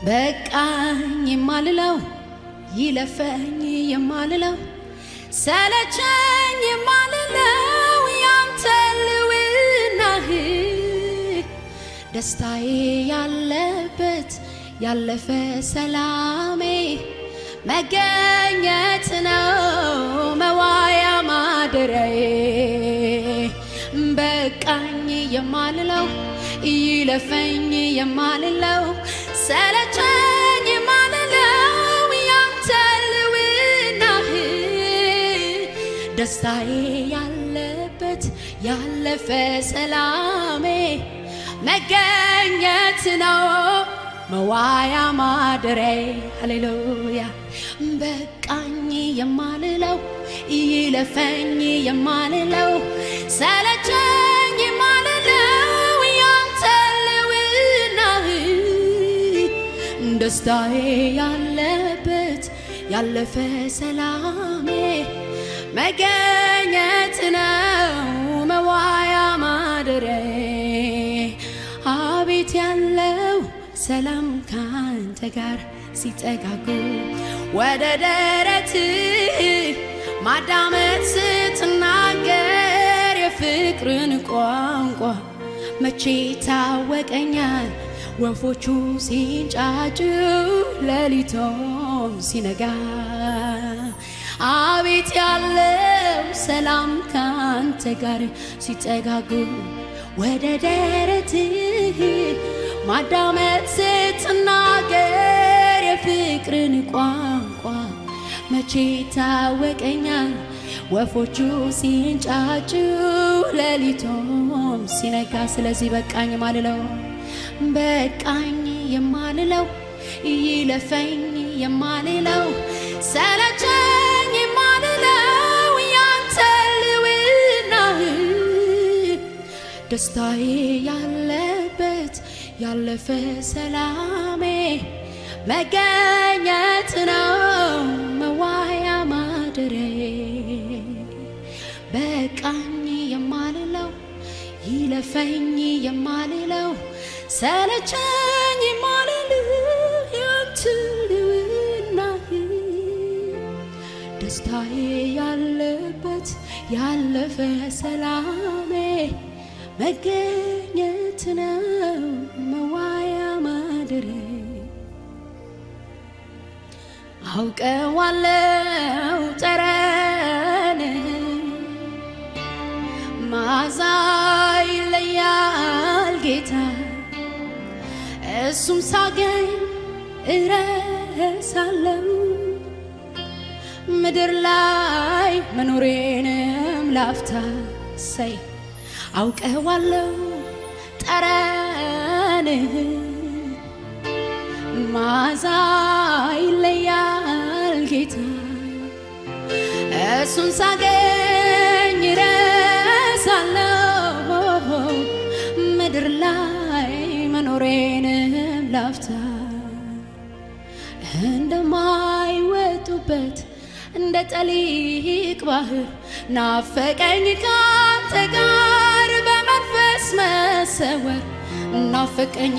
በቃኝ የማልለው ይለፈኝ የማልለው ሰለቸኝ የማልለው ያንተ ልውናህ ደስታዬ ያለበት ያለፈ ሰላሜ መገኘት ነው መዋያ ማደሪያዬ በቃኝ የማልለው ይለፈኝ የማልለው ሰለቸኝ የማልለው ያንተ ልውናህ ደስታዬ ያለበት ያለፈ ሰላሜ መገኘት ነው መዋያ ማደሪያዬ ሃሌሉያ በቃኝ የማልለው ይለፈኝ የማልለው ሰለቸኝ የማልለው ያንተ ልውናህ ደስታዬ ያለበት ያለፈ ሰላሜ መገኘት ነው መዋያ ማደሪያዬ አቤት ያለው ሰላም ካንተ ጋር ሲጠጋጉ ወደ ደረትህ ማዳመጥ ስትናገር የፍቅርን ቋንቋ መቼ ታወቀኛል ወፎቹ ሲንጫጩ ሌሊቱም ሲነጋ አቤት ያለው ሰላም ካንተ ጋር ሲጠጋጉ ወደ ደረትህ ማዳመጥ ስትናገር የፍቅርን ቋንቋ መቼ ታወቀኛል ወፎቹ ሲንጫጩ ሌሊቱም ሲነጋ ስለዚህ በቃኝ የማልለው በቃኝ የማልለው ይለፈኝ የማልለው ሰለቸኝ የማልለው ያንተ ልውናህ ደስታዬ ያለበት ያለፈ ሰላሜ መገኘት ነው መዋያ ማደሪያዬ በቃኝ የማልለው ይለፈኝ የማልለው ሰለቸኝ የማልለው ያንተ ልውናህ ደስታዬ ያለበት ያለፈ ሰላሜ መገኘት ነው መዋያ ማደሪያዬ አውቀዋለሁ ጠረንህ መዓዛ ይለያል ጌታ እሱም ሳገኝ እረሳለሁ ምድር ላይ መኖሬንም ላፍታ ሰይ አውቀዋለሁ ጠረንህ መዓዛ ይለያል ጌታ እሱን ሳገኝ እረሳለሁ ምድር ላይ መኖሬንም ላፍታ እንደማይወጡበት እንደ ጠሊቅ ባህር ናፈቀኝ ካንተ ጋር በመንፈስ መሰወር ናፈቀኝ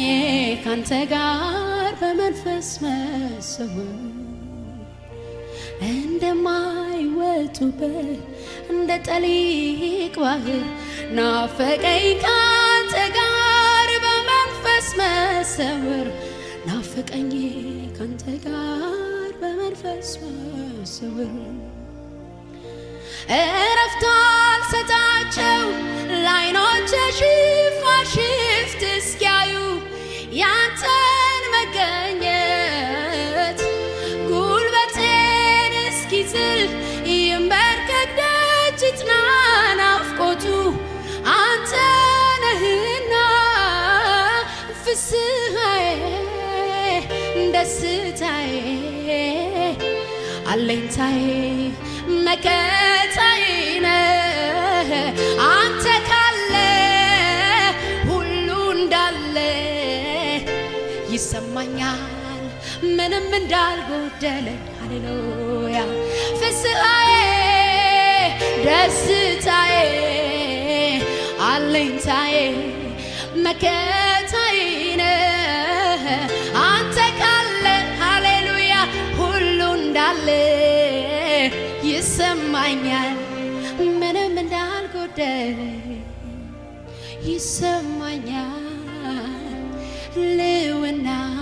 ካንተ ጋር በመንፈስ መሰወር እንደማይወጡበት እንደ ጠሊቅ ባህር ናፈቀኝ ካንተ ጋር በመንፈስ መሰወር ናፈቀኝ ካንተ ጋር በመንፈስ መሰወር እረፍት አልሰጣቸው ለዓይኖቼ ሽፋሽፍት እስኪያዩ ያንተን መገኘት ጉልበቴን እስኪዝል ይንበርከክ ደጅ ይጥና ናፍቆቱ አንተ ነህና ፍስሐዬ ደስታዬ አለኝታዬ መከታዬ ነህ አንተ ካለ ሁሉ እንዳለ ይሰማኛል ምንም እንዳልጎደለኝ ሃሌሉያ ፍስሐዬ ደስታዬ አለኝታዬ መከታዬ ነህ አንተ እንዳለ ይሰማኛል ምንም እንዳልጎደለ ይሰማኛል ልውናው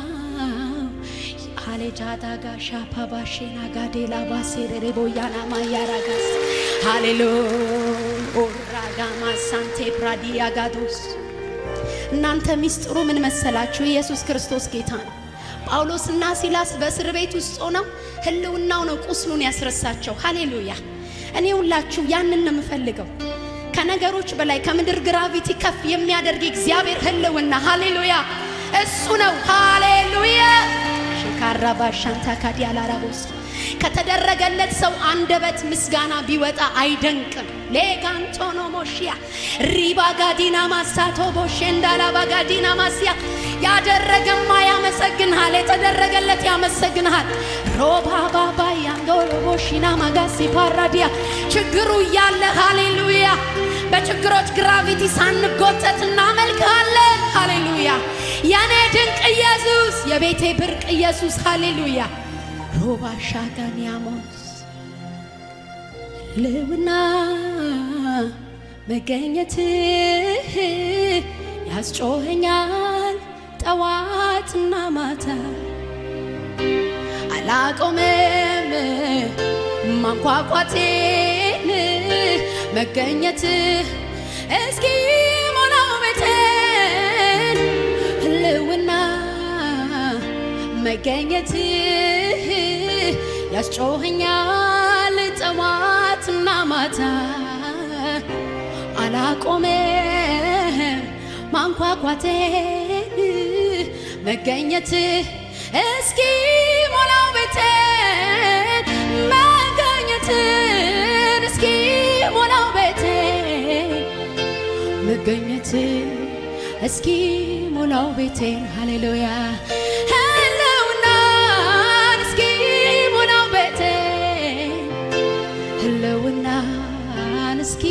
አሌጃታ ጋሻ ፓባሽና ጋዴላ ባሴሬ ቦያና ማያራጋስ ሃሌሉያ ኦራጋማ ሳንቴ ፕራዲያ ጋዶስ እናንተ ሚስጥሩ ምን መሰላችሁ? ኢየሱስ ክርስቶስ ጌታ ነው። ጳውሎስና ሲላስ በእስር ቤት ውስጥ ሆነው ህልውናው ነው ቁስሉን ያስረሳቸው። ሃሌሉያ እኔ ሁላችሁ ያንን ነው የምፈልገው። ከነገሮች በላይ ከምድር ግራቪቲ ከፍ የሚያደርግ እግዚአብሔር ህልውና ሃሌሉያ እሱ ነው። ሃሌሉያ ሽካራባ ሻንታ ካዲያላራቦስ ከተደረገለት ሰው አንደበት ምስጋና ቢወጣ አይደንቅም። ሌጋንቶኖ ሞሺያ ሪባጋዲና ማሳቶ ቦሼንዳላ ባጋዲና ማሲያ ያደረገማ ያመሰግናል፣ የተደረገለት ያመሰግናል። ሮባ ባባ ያንዶሎ ቦሺና ማጋሲ ፓራዲያ ችግሩ ያለ ሃሌሉያ በችግሮች ግራቪቲ ሳንጎተት እናመልካለን። ሃሌሉያ ያኔ ድንቅ ኢየሱስ የቤቴ ብርቅ ኢየሱስ ሃሌሉያ ሮባ ሻጋኒያሞስ ልውና መገኘት ያስጮኸኛል ጠዋትና ማታ አላቆምም ማንኳኳቴን መገኘት እስኪ ሞላው ቤቴን ልውና መገኘት ያስጮኸኛል ጠዋትና ማታ አላቆምም ማንኳኳቴን መገኘት እስኪ ሞላው ቤቴን መገኘትን እስኪ ሞላው ቤቴን መገኘት እስኪ ሞላው ቤቴን ሃሌሉያ ህልውናን እስኪ ሞላው ቤቴን ህልውናን እስኪ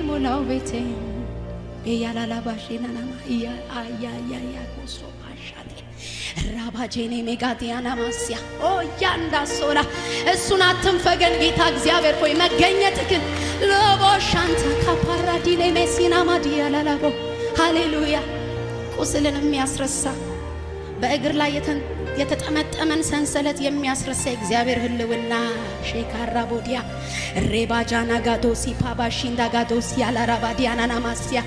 ሞላው ቤቴን ያላላ ባሽና ናማ ያ ኮሶ ባሻቴ ራባጄኔ ሜጋዲያና ማሲያ ኦ ያንዳሶላ እሱን አትንፈገን ጌታ እግዚአብሔር ሆይ መገኘትክን ለቦሻንታ ካፓራዲኔ ሜሲና ማዲያ ላላቦ ሃሌሉያ ቁስልን የሚያስረሳ በእግር ላይ የተጠመጠመን ሰንሰለት የሚያስረሳ እግዚአብሔር ህልውና ሼካራ ቦዲያ ሬባጃና ጋዶሲ ፓባሺንዳ ጋዶሲ ያላራባዲያና ናማሲያ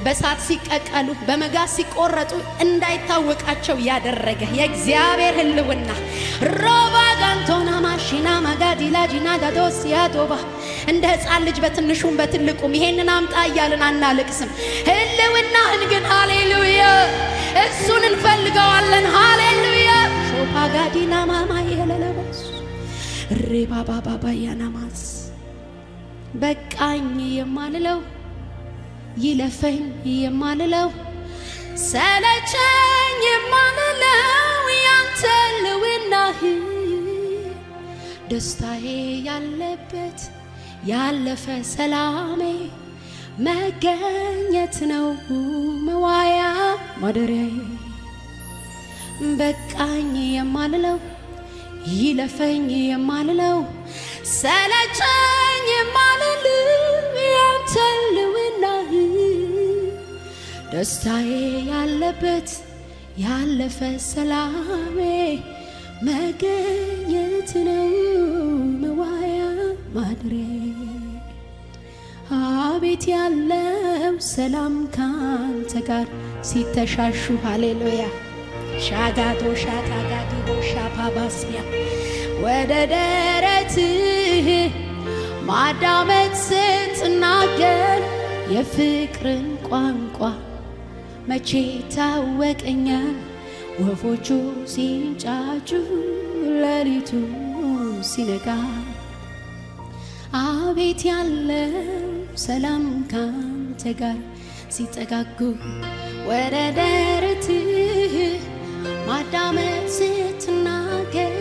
በሳት ሲቀቀሉ በመጋዝ ሲቆረጡ እንዳይታወቃቸው ያደረገ የእግዚአብሔር ህልውና ሮባ ጋንቶና ማሽና ማጋዲላ ጂና ጋዶሲ ያዶባ እንደ ሕፃን ልጅ በትንሹም በትልቁም ይሄንን አምጣ እያልን አናልቅስም። ህልውናህን ግን ሃሌሉያ እሱን እንፈልገዋለን። ሃሌሉያ ሾፓጋዲና ማማ የለለበስ ሬባባ ባባ ያናማስ በቃኝ የማልለው ይለፈኝ የማልለው ሰለቸኝ የማልለው ያንተ ልውናህ ደስታዬ ያለበት ያለፈ ሰላሜ መገኘት ነው መዋያ ማደሪያዬ በቃኝ የማልለው ይለፈኝ የማልለው ሰለቸኝ የማልለው ያንተ ልውናህ ደስታዬ ያለበት ያለፈ ሰላሜ መገኘት ነው መዋያ ማደሪያዬ አቤት ያለው ሰላም ካንተ ጋር ሲተሻሹ ሃሌሉያ ሻጋቶ ሻታጋዲ ቦሻፓባስያ ወደ ደረትህ ማዳመጥ ስትናገር የፍቅርን ቋንቋ መቼ ታወቀኛል ወፎቹ ሲንጫጩ ሌሊቱ ሲነጋ አቤት ያለው ሰላም ካንተ ጋር ሲጠጋጉ ወደ ደረትህ ማዳመጥ ስትናገር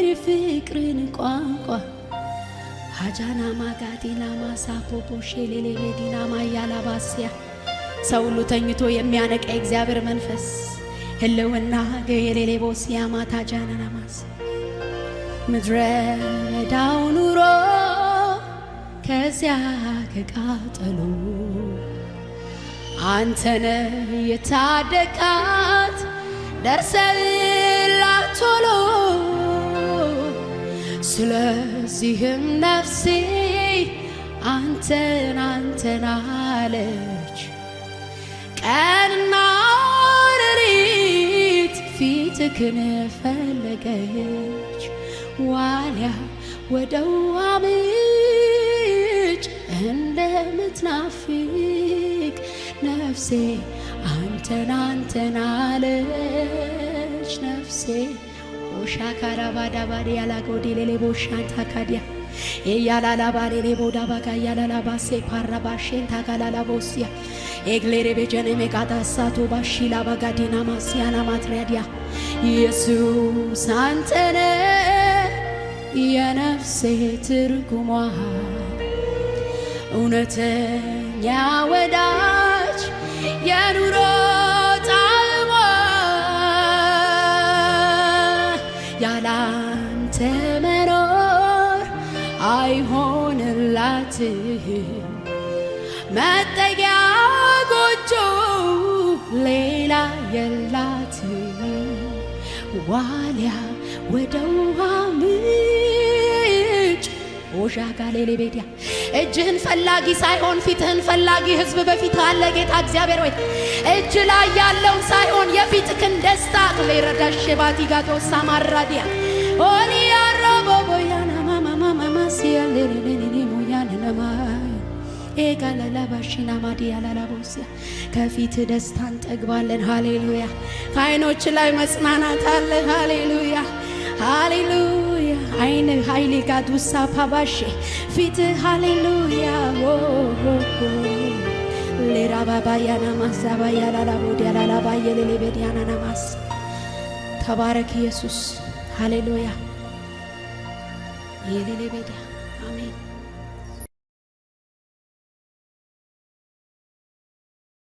የፍቅርን ቋንቋ ሀጃና ማጋዲና ማሳፖ ቦሼሌሌ ዲና ማያላባስያ ሰው ሁሉ ተኝቶ የሚያነቃ እግዚአብሔር መንፈስ ህልውና ገየሌሌ ቦሲያ ማታጃና ማስ ምድረ በዳው ኑሮ ከዚያ ከቃጠሎ አንተነ የታደቃት ደርሰህላት ቶሎ። ስለዚህም ነፍሴ አንተን አንተን አለች ቀንና ሌሊት ፊትህን ፈለገች። ዋልያ ወደ ውሃ ምንጭ እንደምትናፍቅ ነፍሴ አንተን አንተን አለች። ነፍሴ ኦሻካራ ባዳ ባዲ ያላጎዲ ሌሌ ቦሻንታ ካዲያ ኤያላላ ባሌ ቦዳ ባጋ ያላላ ባሴ ፓራባሽን ታጋላላ ቦሲያ ኤግሌሬ በጀኔ ሜጋዳ ሳቶ ባሺላ ባጋዲና ማሲያና ማትሪያዲያ ኢየሱስ አንተነ የነፍሴ ትርጉሟ እውነተኛ ወዳጅ የኑሮ ጣዕሟ ያላንተ መኖር አይሆንላትም። መጠጊያ ጎጆ ሌላ የላትም። ዋልያ ወደ ውሃ ምንጭ ኦሻጋ ሌሌ ቤዲያ እጅህን ፈላጊ ሳይሆን ፊትህን ፈላጊ ሕዝብ በፊት አለ። ጌታ እግዚአብሔር ሆይ እጅ ላይ ያለውን ሳይሆን የፊትህን ደስታ ለረዳሽ ባቲ ጋቶ ሳማራዲያ ኦሊያ ሮቦቦያና ማማማማ ሲያለለለኔ ሞያና ነማይ ኤጋላላ ባሽና ማዲያ ላላቦሲያ ከፊት ደስታን ጠግባለን። ሃሌሉያ ከዓይኖች ላይ መጽናናት አለ። ሃሌሉያ ሃሌሉያ አይነ ኃይሌ ጋዱሳ ፓባሼ ፊት ሃሌሉያ ሌራ ባባያና ማዛባ ያላላቦዲ ያላላባ የሌሌ ቤዲያና ናማስ ተባረክ ኢየሱስ ሃሌሉያ የሌሌ ቤዲያ አሜን።